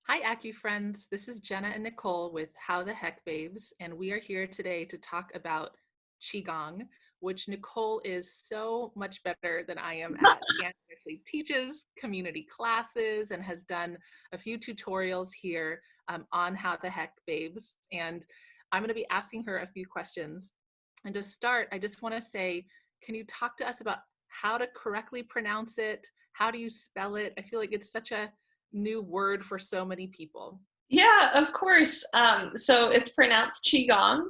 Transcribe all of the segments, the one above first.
Hi, Acu friends. This is Jenna and Nicole with How the Heck Babes, and we are here today to talk about Qigong, which Nicole is so much better than I am at. And actually teaches community classes and has done a few tutorials here on How the Heck Babes. And I'm going to be asking her a few questions. And to start, I just want to say, can you talk to us about how to correctly pronounce it? How do you spell it? I feel like it's such a new word for so many people. Yeah, of course. So it's pronounced Qigong.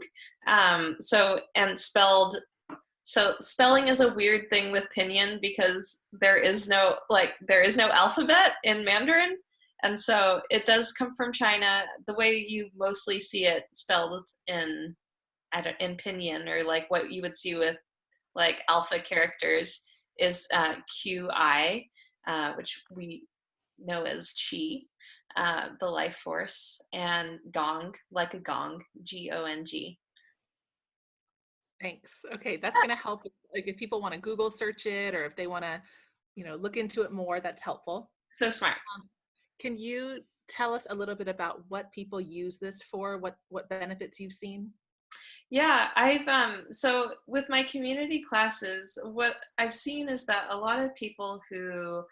And spelling is a weird thing with Pinyin because there is no alphabet in Mandarin. And so it does come from China. The way you mostly see it spelled in Pinyin, or like what you would see with like alpha characters, is QI, which we know as Qi, the life force, and Gong, like a gong, Gong. Thanks. Okay, that's going to help. Like if people want to Google search it or if they want to, look into it more, that's helpful. So smart. Can you tell us a little bit about what people use this for? What benefits you've seen? Yeah, I've so with my community classes, what I've seen is that a lot of people who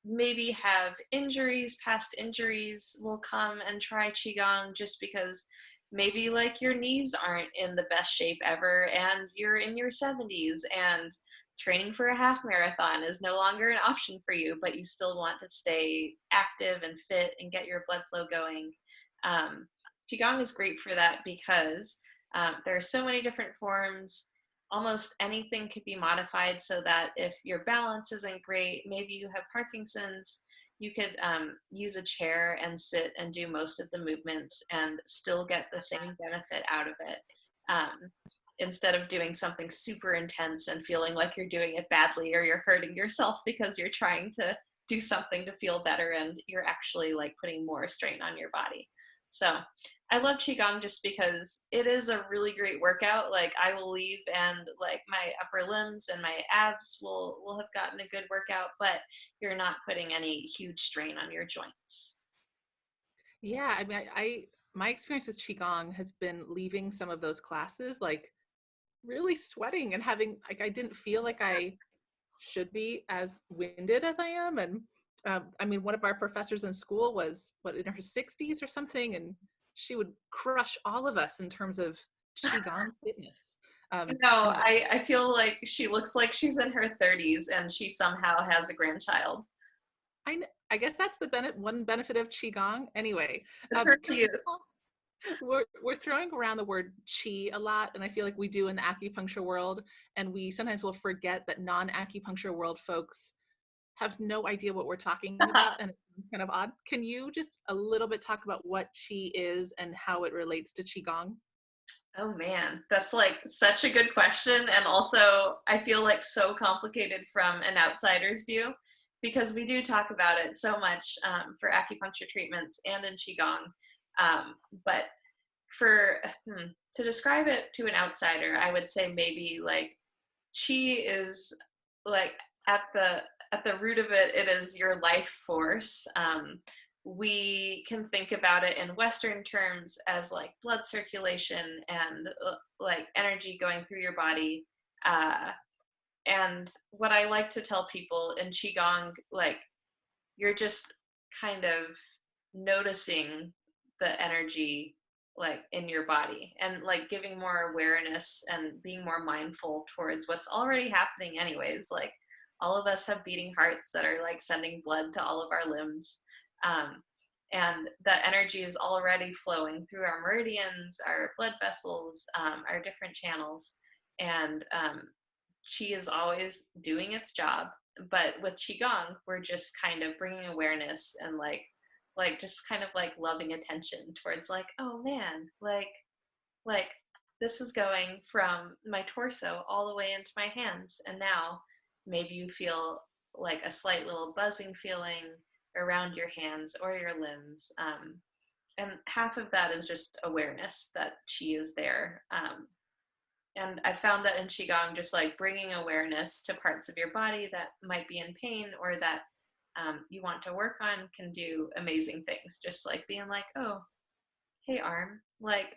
maybe have injuries, past injuries, will come and try qigong just because maybe like your knees aren't in the best shape ever and you're in your 70s and training for a half marathon is no longer an option for you, but you still want to stay active and fit and get your blood flow going. Um, Qigong is great for that because there are so many different forms. Almost anything could be modified so that if your balance isn't great, maybe you have Parkinson's, you could use a chair and sit and do most of the movements and still get the same benefit out of it. Um, Instead of doing something super intense and feeling like you're doing it badly or you're hurting yourself because you're trying to do something to feel better and you're actually like putting more strain on your body. So I love Qigong just because it is a really great workout. Like I will leave and like my upper limbs and my abs will have gotten a good workout, but you're not putting any huge strain on your joints. Yeah, I mean, I my experience with Qigong has been leaving some of those classes like really sweating and having like I didn't feel like I should be as winded as I am. And I mean, one of our professors in school was what in her 60s or something, and she would crush all of us in terms of qigong fitness. No, And I feel like she looks like she's in her 30s and she somehow has a grandchild. I guess that's the one benefit of qigong. Anyway, can Eternally we youth. talk? We're throwing around the word qi a lot, and I feel like we do in the acupuncture world, and we sometimes will forget that non-acupuncture world folks have no idea what we're talking about, and it's kind of odd. Can you just a little bit talk about what qi is and how it relates to qigong? Oh man, that's like such a good question. And also, I feel like so complicated from an outsider's view because we do talk about it so much for acupuncture treatments and in Qigong. Um, but for to describe it to an outsider, I would say maybe like Qi is like at the at the root of it, it is your life force. We can think about it in Western terms as like blood circulation and like energy going through your body. Uh, and what I like to tell people in Qigong, like you're just kind of noticing the energy like in your body and like giving more awareness and being more mindful towards what's already happening anyways. Like all of us have beating hearts that are like sending blood to all of our limbs, um, and that energy is already flowing through our meridians, our blood vessels, our different channels, and chi is always doing its job. But with qigong we're just kind of bringing awareness and like just kind of like loving attention towards like, oh man, like this is going from my torso all the way into my hands, and now maybe you feel like a slight little buzzing feeling around your hands or your limbs, and half of that is just awareness that chi is there. And I found that in Qigong, just like bringing awareness to parts of your body that might be in pain or that you want to work on can do amazing things. Just like being like, oh, hey arm, like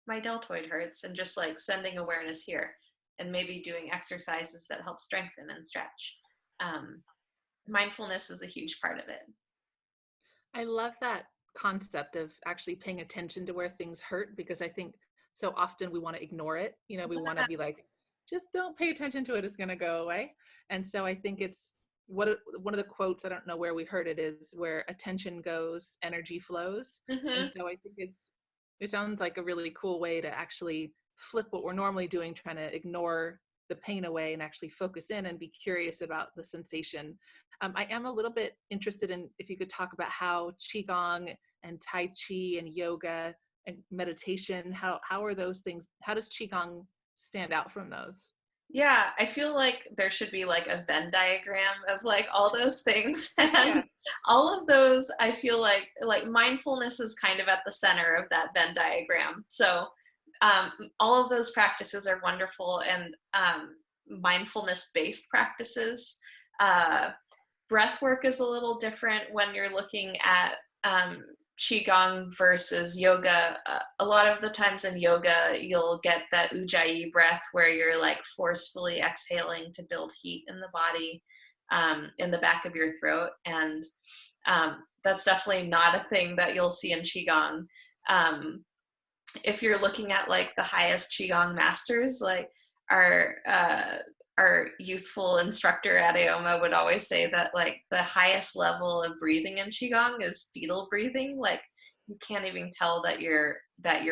my deltoid hurts, and just like sending awareness here, and maybe doing exercises that help strengthen and stretch. Um, Mindfulness is a huge part of it. I love that concept of actually paying attention to where things hurt, because I think so often we want to ignore it. You know, we want to be like, just don't pay attention to it, it's going to go away. And so I think it's one of the quotes, I don't know where we heard it, is where attention goes, energy flows. And Mm-hmm. so I think it sounds like a really cool way to actually flip what we're normally doing, trying to ignore the pain away and actually focus in and be curious about the sensation. I am a little bit interested in if you could talk about how Qigong and Tai Chi and yoga and meditation, how are those things, how does Qigong stand out from those? Yeah, I feel like there should be like a Venn diagram of like all those things. Yeah. And all of those, I feel like mindfulness is kind of at the center of that Venn diagram. So all of those practices are wonderful, and mindfulness based practices. Uh, Breath work is a little different when you're looking at qigong versus yoga. A lot of the times in yoga, you'll get that ujjayi breath where you're like forcefully exhaling to build heat in the body, in the back of your throat. And that's definitely not a thing that you'll see in qigong. Um, if you're looking at like the highest qigong masters, like our our youthful instructor at Aoma would always say that like the highest level of breathing in qigong is fetal breathing. Like you can't even tell that you're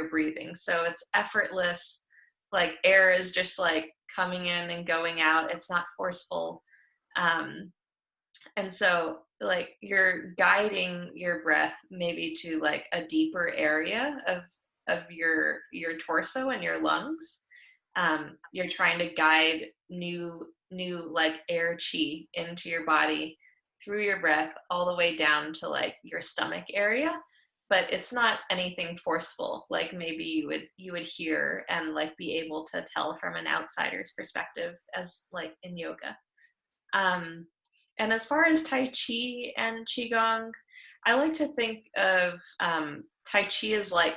breathing. So it's effortless. Like air is just like coming in and going out. It's not forceful. Um, and so like you're guiding your breath maybe to like a deeper area of your torso and your lungs. You're trying to guide new like air chi into your body through your breath all the way down to like your stomach area, but it's not anything forceful like maybe you would hear and like be able to tell from an outsider's perspective as like in yoga. And as far as Tai Chi and Qigong, I like to think of Tai Chi as like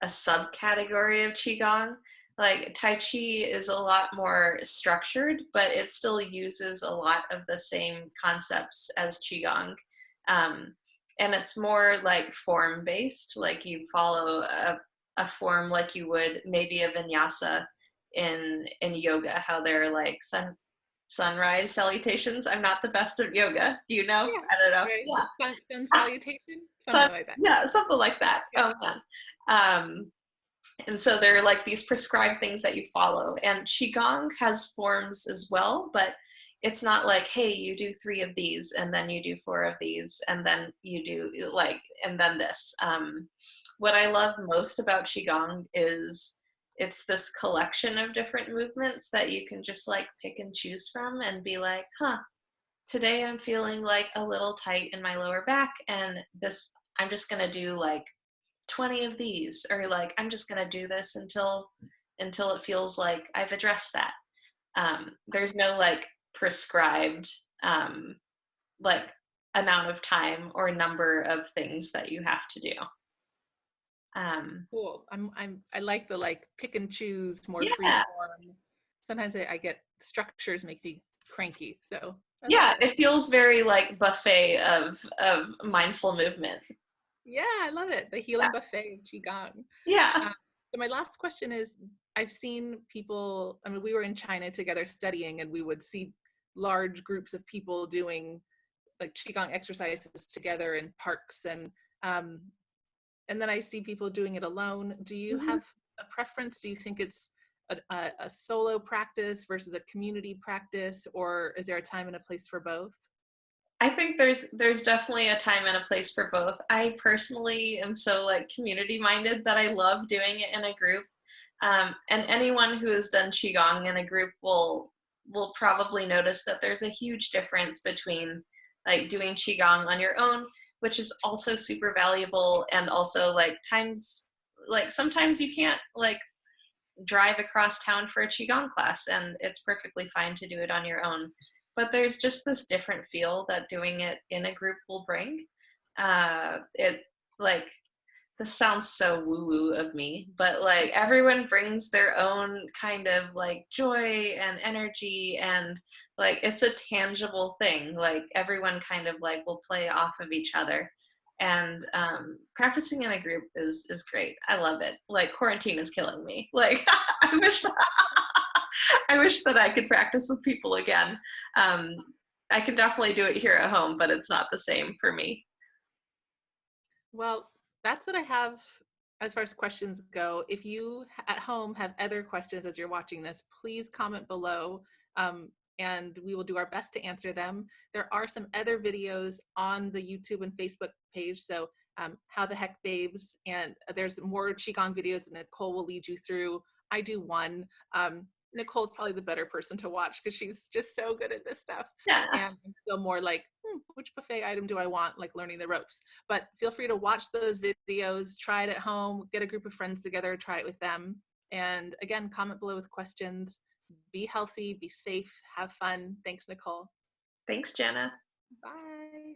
a subcategory of Qigong. Like Tai Chi is a lot more structured, but it still uses a lot of the same concepts as Qigong. Um, and it's more like form based, like you follow a form like you would maybe a vinyasa in yoga, how they're like sunrise salutations. I'm not the best at yoga. Do you know? Yeah. I don't know. Right. Yeah. Sun salutation, Sun, something like that. yeah, something like that. Yeah. Oh man. And so there are like these prescribed things that you follow. And Qigong has forms as well, but it's not like, hey, you do 3 of these and then you do 4 of these and then you do like, and then this. What I love most about Qigong is it's this collection of different movements that you can just like pick and choose from and be like, huh, today I'm feeling like a little tight in my lower back, and this, I'm just going to do like 20 of these, or like I'm just going to do this until it feels like I've addressed that. There's no like prescribed like amount of time or number of things that you have to do. Cool. I like the like pick and choose, more free Yeah, form. Sometimes I get structures make me cranky, so I love yeah, this. it feels very like buffet of mindful movement. Yeah, I love it. The Yeah, healing buffet of Qigong. yeah. So my last question is, I've seen people, I mean, we were in China together studying, and we would see large groups of people doing like Qigong exercises together in parks, um, and then I see people doing it alone. Do you Mhm. have a preference? Do you think it's a solo practice versus a community practice, or is there a time and a place for both? I think there's definitely a time and a place for both. I personally am so like community minded that I love doing it in a group. And anyone who has done qigong in a group will probably notice that there's a huge difference between like doing qigong on your own, which is also super valuable, and also like times like sometimes you can't like drive across town for a qigong class, and it's perfectly fine to do it on your own. but there's just this different feel that doing it in a group will bring. It like this sounds so woo woo of me, but like everyone brings their own kind of like joy and energy, and like it's a tangible thing. Like everyone kind of like will play off of each other. And practicing in a group is great. I love it. Like quarantine is killing me. Like I wish that, I wish that I could practice with people again. Um, I can definitely do it here at home, but it's not the same for me. Well, that's what I have as far as questions go. If you at home have other questions as you're watching this, please comment below, and we will do our best to answer them. There are some other videos on the YouTube and Facebook page. So How the Heck Babes, and there's more Qigong videos that Nicole will lead you through. I do one. Nicole's probably the better person to watch because she's just so good at this stuff. Yeah. And I'm still more like, which buffet item do I want? Like learning the ropes. But feel free to watch those videos, try it at home, get a group of friends together, try it with them. And again, comment below with questions. Be healthy, be safe, have fun. Thanks, Nicole. Thanks, Jenna. Bye.